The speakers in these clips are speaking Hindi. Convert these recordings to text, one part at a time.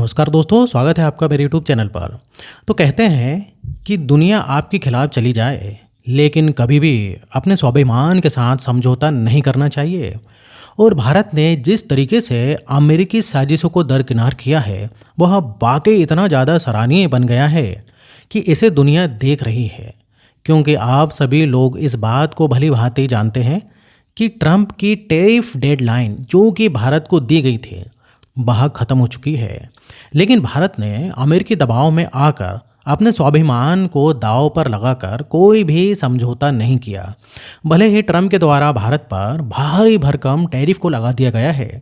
नमस्कार दोस्तों, स्वागत है आपका मेरे यूट्यूब चैनल पर। तो कहते हैं कि दुनिया आपके खिलाफ चली जाए, लेकिन कभी भी अपने स्वाभिमान के साथ समझौता नहीं करना चाहिए। और भारत ने जिस तरीके से अमेरिकी साजिशों को दरकिनार किया है, वह वाकई इतना ज़्यादा सराहनीय बन गया है कि इसे दुनिया देख रही है। क्योंकि आप सभी लोग इस बात को भली भांति जानते हैं कि ट्रंप की टैरिफ डेडलाइन जो कि भारत को दी गई थी वह खत्म हो चुकी है। लेकिन भारत ने अमेरिकी दबाव में आकर अपने स्वाभिमान को दांव पर लगाकर कोई भी समझौता नहीं किया। भले ही ट्रंप के द्वारा भारत पर भारी भरकम टैरिफ को लगा दिया गया है।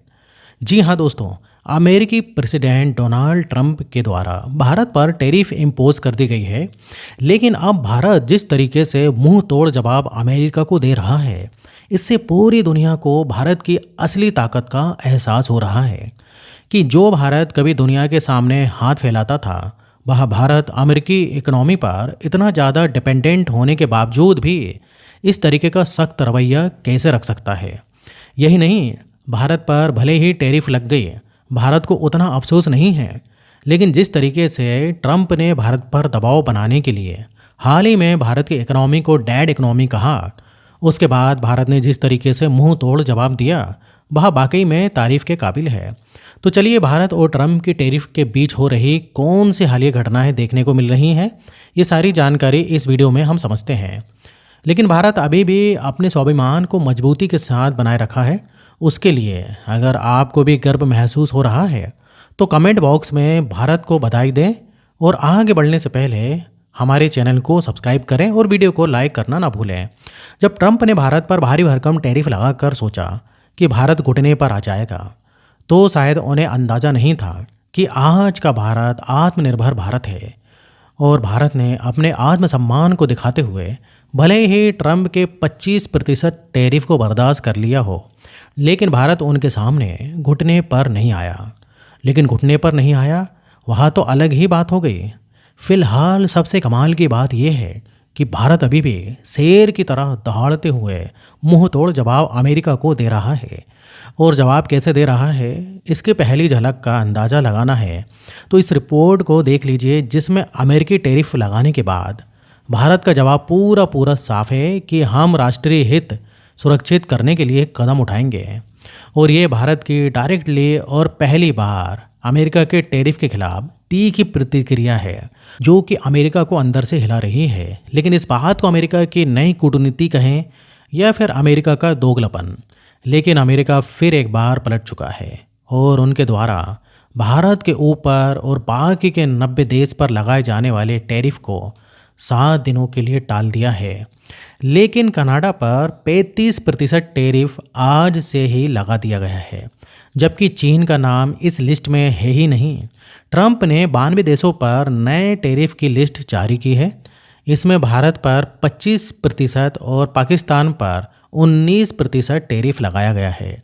जी हाँ दोस्तों, अमेरिकी प्रेसिडेंट डोनाल्ड ट्रंप के द्वारा भारत पर टैरिफ इम्पोज कर दी गई है। लेकिन अब भारत जिस तरीके से मुंह तोड़ जवाब अमेरिका को दे रहा है, इससे पूरी दुनिया को भारत की असली ताकत का एहसास हो रहा है कि जो भारत कभी दुनिया के सामने हाथ फैलाता था, वह भारत अमेरिकी इकोनॉमी पर इतना ज़्यादा डिपेंडेंट होने के बावजूद भी इस तरीके का सख्त रवैया कैसे रख सकता है। यही नहीं, भारत पर भले ही टैरिफ लग गई, भारत को उतना अफसोस नहीं है। लेकिन जिस तरीके से ट्रंप ने भारत पर दबाव बनाने के लिए हाल ही में भारत की इकोनॉमी को डेड इकोनॉमी कहा, उसके बाद भारत ने जिस तरीके से मुंह तोड़ जवाब दिया, वह वाकई में तारीफ के काबिल है। तो चलिए, भारत और ट्रंप की टैरिफ के बीच हो रही कौन सी हालिया घटनाएं देखने को मिल रही हैं, ये सारी जानकारी इस वीडियो में हम समझते हैं। लेकिन भारत अभी भी अपने स्वाभिमान को मजबूती के साथ बनाए रखा है। उसके लिए अगर आपको भी गर्व महसूस हो रहा है तो कमेंट बॉक्स में भारत को बधाई दें। और आगे बढ़ने से पहले हमारे चैनल को सब्सक्राइब करें और वीडियो को लाइक करना ना भूलें। जब ट्रंप ने भारत पर भारी भरकम टैरिफ लगाकर सोचा कि भारत घुटने पर आ जाएगा, तो शायद उन्हें अंदाज़ा नहीं था कि आज का भारत आत्मनिर्भर भारत है। और भारत ने अपने आत्मसम्मान को दिखाते हुए भले ही ट्रंप के 25% टैरिफ को बर्दाश्त कर लिया हो, लेकिन भारत उनके सामने घुटने पर नहीं आया। लेकिन घुटने पर नहीं आया, वहाँ तो अलग ही बात हो गई। फिलहाल सबसे कमाल की बात यह है कि भारत अभी भी शेर की तरह दहाड़ते हुए मुंह तोड़ जवाब अमेरिका को दे रहा है। और जवाब कैसे दे रहा है, इसकी पहली झलक का अंदाज़ा लगाना है तो इस रिपोर्ट को देख लीजिए, जिसमें अमेरिकी टैरिफ लगाने के बाद भारत का जवाब पूरा साफ है कि हम राष्ट्रीय हित सुरक्षित करने के लिए कदम उठाएंगे। और ये भारत की डायरेक्टली और पहली बार अमेरिका के टैरिफ के खिलाफ तीखी प्रतिक्रिया है, जो कि अमेरिका को अंदर से हिला रही है। लेकिन इस बात को अमेरिका की नई कूटनीति कहें या फिर अमेरिका का दोगलापन, लेकिन अमेरिका फिर एक बार पलट चुका है और उनके द्वारा भारत के ऊपर और बाकी के 90 देश पर लगाए जाने वाले टैरिफ को 7 दिनों के लिए टाल दिया है। लेकिन कनाडा पर 35% टैरिफ आज से ही लगा दिया गया है, जबकि चीन का नाम इस लिस्ट में है ही नहीं। ट्रंप ने 92 देशों पर नए टैरिफ की लिस्ट जारी की है। इसमें भारत पर 25% और पाकिस्तान पर 19% टैरिफ लगाया गया है।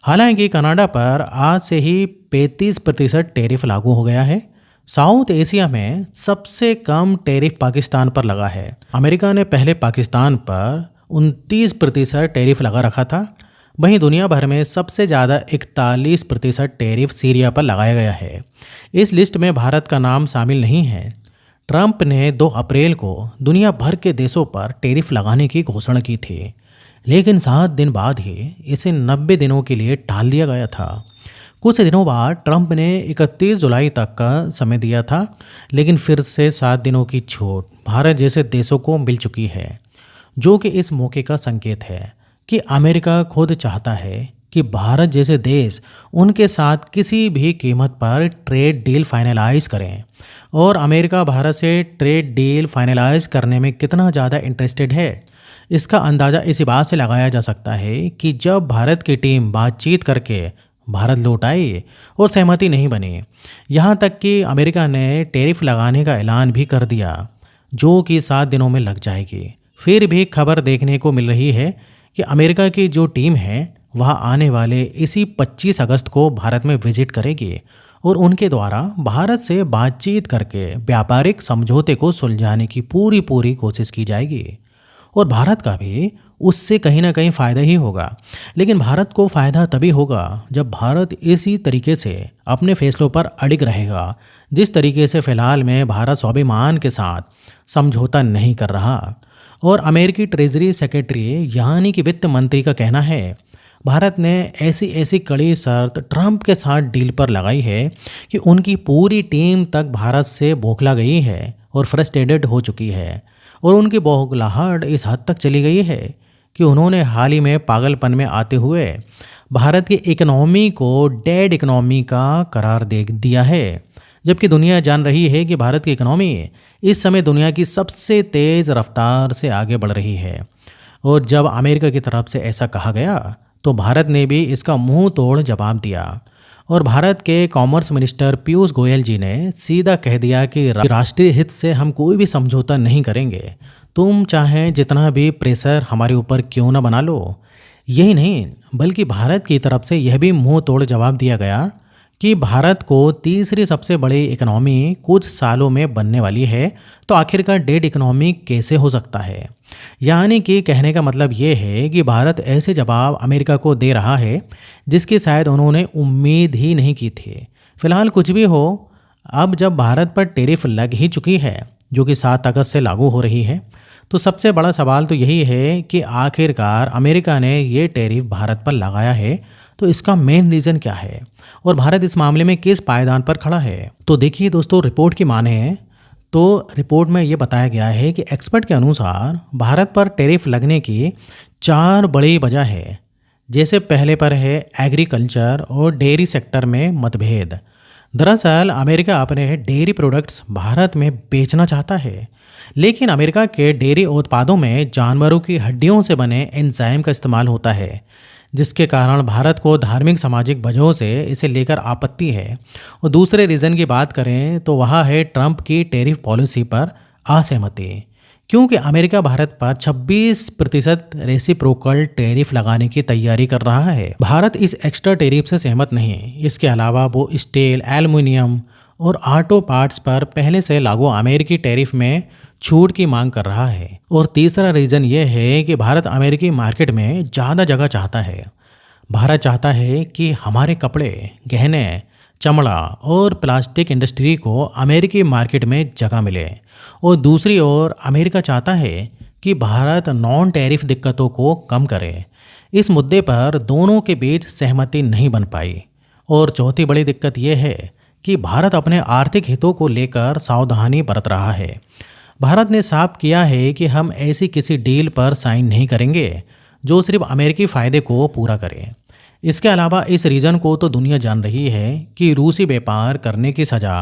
हालांकि कनाडा पर आज से ही 35% टैरिफ लागू हो गया है। साउथ एशिया में सबसे कम टैरिफ पाकिस्तान पर लगा है। अमेरिका ने पहले पाकिस्तान पर 29% टैरिफ लगा रखा था। वहीं दुनिया भर में सबसे ज़्यादा 41% टैरिफ सीरिया पर लगाया गया है। इस लिस्ट में भारत का नाम शामिल नहीं है। ट्रंप ने 2 अप्रैल को दुनिया भर के देशों पर टैरिफ लगाने की घोषणा की थी, लेकिन 7 दिन बाद ही इसे 90 दिनों के लिए टाल दिया गया था। कुछ दिनों बाद ट्रंप ने 31 जुलाई तक का समय दिया था, लेकिन फिर से 7 दिनों की छूट भारत जैसे देशों को मिल चुकी है, जो कि इस मौके का संकेत है कि अमेरिका खुद चाहता है कि भारत जैसे देश उनके साथ किसी भी कीमत पर ट्रेड डील फाइनलाइज करें। और अमेरिका भारत से ट्रेड डील फाइनलाइज करने में कितना ज़्यादा इंटरेस्टेड है, इसका अंदाज़ा इसी बात से लगाया जा सकता है कि जब भारत की टीम बातचीत करके भारत लौट आई और सहमति नहीं बनी। यहाँ तक कि अमेरिका ने टैरिफ लगाने का ऐलान भी कर दिया, जो कि 7 दिनों में लग जाएगी। फिर भी खबर देखने को मिल रही है कि अमेरिका की जो टीम है वह आने वाले इसी 25 अगस्त को भारत में विजिट करेगी और उनके द्वारा भारत से बातचीत करके व्यापारिक समझौते को सुलझाने की पूरी कोशिश की जाएगी। और भारत का भी उससे कहीं ना कहीं फ़ायदा ही होगा। लेकिन भारत को फ़ायदा तभी होगा जब भारत इसी तरीके से अपने फैसलों पर अडिग रहेगा जिस तरीके से फ़िलहाल में भारत स्वाभिमान के साथ समझौता नहीं कर रहा। और अमेरिकी ट्रेजरी सेक्रेटरी यानी कि वित्त मंत्री का कहना है भारत ने ऐसी ऐसी कड़ी शर्त ट्रंप के साथ डील पर लगाई है कि उनकी पूरी टीम तक भारत से बौखला गई है और फ्रस्ट्रेटेड हो चुकी है। और उनकी बौखलाहट इस हद तक चली गई है कि उन्होंने हाल ही में पागलपन में आते हुए भारत की इकोनॉमी को डेड इकोनॉमी का करार दे दिया है। जबकि दुनिया जान रही है कि भारत की इकोनॉमी इस समय दुनिया की सबसे तेज़ रफ्तार से आगे बढ़ रही है। और जब अमेरिका की तरफ से ऐसा कहा गया तो भारत ने भी इसका मुंह तोड़ जवाब दिया। और भारत के कॉमर्स मिनिस्टर पीयूष गोयल जी ने सीधा कह दिया कि राष्ट्रीय हित से हम कोई भी समझौता नहीं करेंगे, तुम चाहे जितना भी प्रेशर हमारे ऊपर क्यों ना बना लो। यही नहीं बल्कि भारत की तरफ से यह भी मुंह तोड़ जवाब दिया गया कि भारत को तीसरी सबसे बड़ी इकोनॉमी कुछ सालों में बनने वाली है, तो आखिरकार डेड इकोनॉमी कैसे हो सकता है। यानी कि कहने का मतलब ये है कि भारत ऐसे जवाब अमेरिका को दे रहा है जिसकी शायद उन्होंने उम्मीद ही नहीं की थी। फिलहाल कुछ भी हो, अब जब भारत पर टैरिफ लग ही चुकी है जो कि 7 अगस्त से लागू हो रही है, तो सबसे बड़ा सवाल तो यही है कि आखिरकार अमेरिका ने ये टैरिफ भारत पर लगाया है तो इसका मेन रीज़न क्या है और भारत इस मामले में किस पायदान पर खड़ा है। तो देखिए दोस्तों, रिपोर्ट की माने तो रिपोर्ट में ये बताया गया है कि एक्सपर्ट के अनुसार भारत पर टैरिफ लगने की 4 बड़ी वजह है। जैसे पहले पर है एग्रीकल्चर और डेयरी सेक्टर में मतभेद। दरअसल अमेरिका अपने डेयरी प्रोडक्ट्स भारत में बेचना चाहता है, लेकिन अमेरिका के डेयरी उत्पादों में जानवरों की हड्डियों से बने एंजाइम का इस्तेमाल होता है, जिसके कारण भारत को धार्मिक सामाजिक वजहों से इसे लेकर आपत्ति है। और दूसरे रीज़न की बात करें तो वह है ट्रंप की टैरिफ पॉलिसी पर असहमति, क्योंकि अमेरिका भारत पर 26% रेसिप्रोकल टैरिफ लगाने की तैयारी कर रहा है। भारत इस एक्स्ट्रा टैरिफ से सहमत नहीं। इसके अलावा वो स्टील, एल्युमिनियम और ऑटो पार्ट्स पर पहले से लागू अमेरिकी टैरिफ में छूट की मांग कर रहा है। और तीसरा रीज़न ये है कि भारत अमेरिकी मार्केट में ज़्यादा जगह चाहता है। भारत चाहता है कि हमारे कपड़े, गहने, चमड़ा और प्लास्टिक इंडस्ट्री को अमेरिकी मार्केट में जगह मिले। और दूसरी ओर अमेरिका चाहता है कि भारत नॉन टैरिफ दिक्कतों को कम करे। इस मुद्दे पर दोनों के बीच सहमति नहीं बन पाई। और चौथी बड़ी दिक्कत यह है कि भारत अपने आर्थिक हितों को लेकर सावधानी बरत रहा है। भारत ने साफ किया है कि हम ऐसी किसी डील पर साइन नहीं करेंगे जो सिर्फ अमेरिकी फ़ायदे को पूरा करे। इसके अलावा इस रीजन को तो दुनिया जान रही है कि रूसी व्यापार करने की सज़ा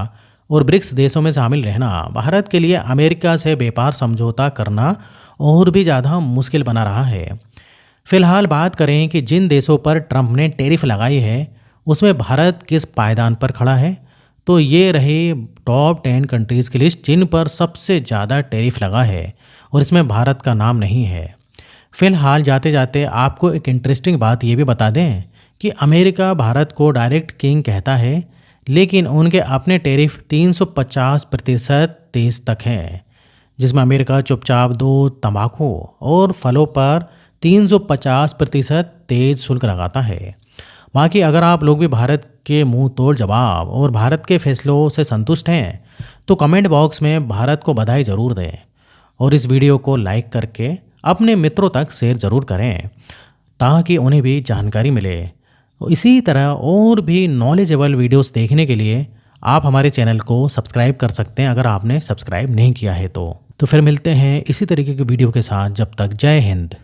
और ब्रिक्स देशों में शामिल रहना भारत के लिए अमेरिका से व्यापार समझौता करना और भी ज़्यादा मुश्किल बना रहा है। फिलहाल बात करें कि जिन देशों पर ट्रंप ने टैरिफ लगाई है उसमें भारत किस पायदान पर खड़ा है, तो ये रही टॉप 10 कंट्रीज़ की लिस्ट जिन पर सबसे ज़्यादा टैरिफ लगा है और इसमें भारत का नाम नहीं है। फिलहाल जाते जाते आपको एक इंटरेस्टिंग बात ये भी बता दें कि अमेरिका भारत को डायरेक्ट किंग कहता है, लेकिन उनके अपने टैरिफ 350% तेज तक हैं, जिसमें अमेरिका चुपचाप दूध, तंबाकू और फलों पर 350% तेज शुल्क लगाता है। बाकी अगर आप लोग भी भारत के मुंह तोड़ जवाब और भारत के फैसलों से संतुष्ट हैं तो कमेंट बॉक्स में भारत को बधाई ज़रूर दें और इस वीडियो को लाइक करके अपने मित्रों तक शेयर ज़रूर करें ताकि उन्हें भी जानकारी मिले। इसी तरह और भी नॉलेजेबल वीडियोस देखने के लिए आप हमारे चैनल को सब्सक्राइब कर सकते हैं अगर आपने सब्सक्राइब नहीं किया है तो फिर मिलते हैं इसी तरीके की वीडियो के साथ। जब तक जय हिंद।